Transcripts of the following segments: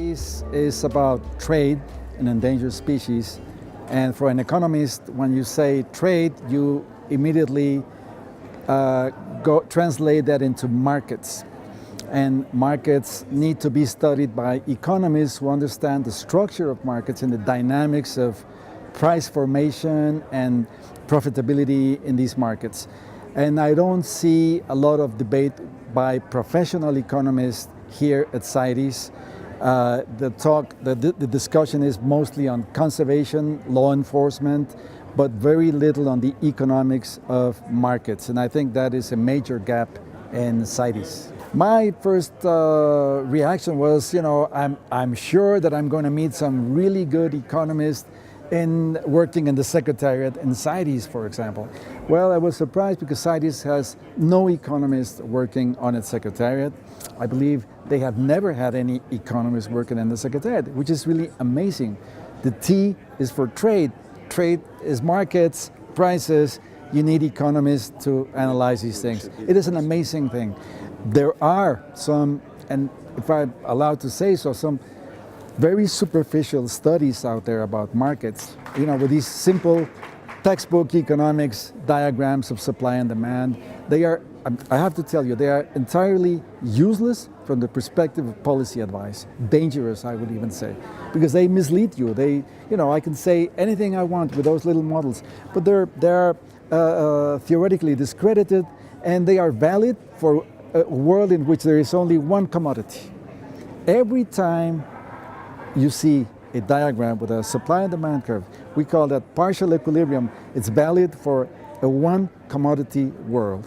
CITES is about trade in endangered species, and for an economist, when you say trade, you immediately translate that into markets. And markets need to be studied by economists who understand the structure of markets and the dynamics of price formation and profitability in these markets. And I don't see a lot of debate by professional economists here at CITES. The discussion is mostly on conservation, law enforcement, but very little on the economics of markets. And I think that is a major gap in CITES. My first reaction was, I'm sure that I'm going to meet some really good economists in working in the Secretariat in CITES, for example. Well, I was surprised because CITES has no economists working on its Secretariat. I believe they have never had any economists working in the Secretariat, which is really amazing. The T is for trade. Trade is markets, prices. You need economists to analyze these things. It is an amazing thing. There are some, and if I'm allowed to say so, some very superficial studies out there about markets, with these simple textbook economics diagrams of supply and demand. They are, I have to tell you, they are entirely useless from the perspective of policy advice. Dangerous, I would even say, because they mislead you. I can say anything I want with those little models, but they're theoretically discredited, and they are valid for a world in which there is only one commodity. Every time you see a diagram with a supply and demand curve, we call that partial equilibrium. It's valid for a one commodity world.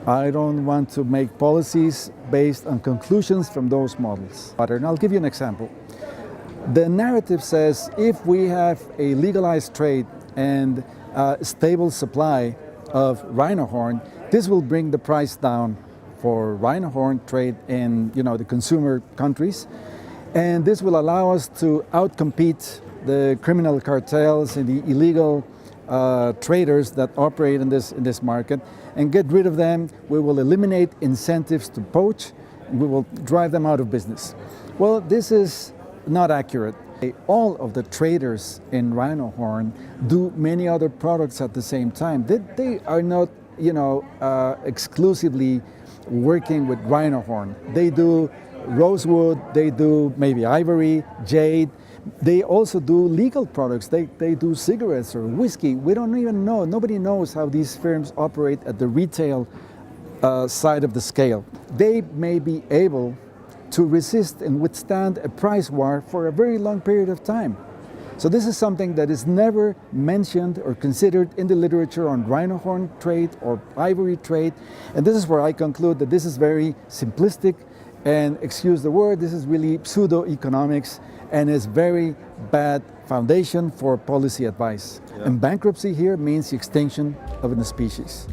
I don't want to make policies based on conclusions from those models. And I'll give you an example. The narrative says if we have a legalized trade and a stable supply of rhino horn, this will bring the price down for rhino horn trade in the consumer countries. And this will allow us to outcompete the criminal cartels and the illegal traders that operate in this market and get rid of them. We will eliminate incentives to poach, and we will drive them out of business. Well, this is not accurate. All of the traders in rhino horn do many other products at the same time. They are not, exclusively working with rhino horn. They do rosewood, they do maybe ivory, jade. They also do legal products. They do cigarettes or whiskey. We don't even know. Nobody knows how these firms operate at the retail side of the scale. They may be able to resist and withstand a price war for a very long period of time. So this is something that is never mentioned or considered in the literature on rhino horn trade or ivory trade. And this is where I conclude that this is very simplistic, and excuse the word, this is really pseudo-economics and is very bad foundation for policy advice. Yeah. And bankruptcy here means the extinction of a species.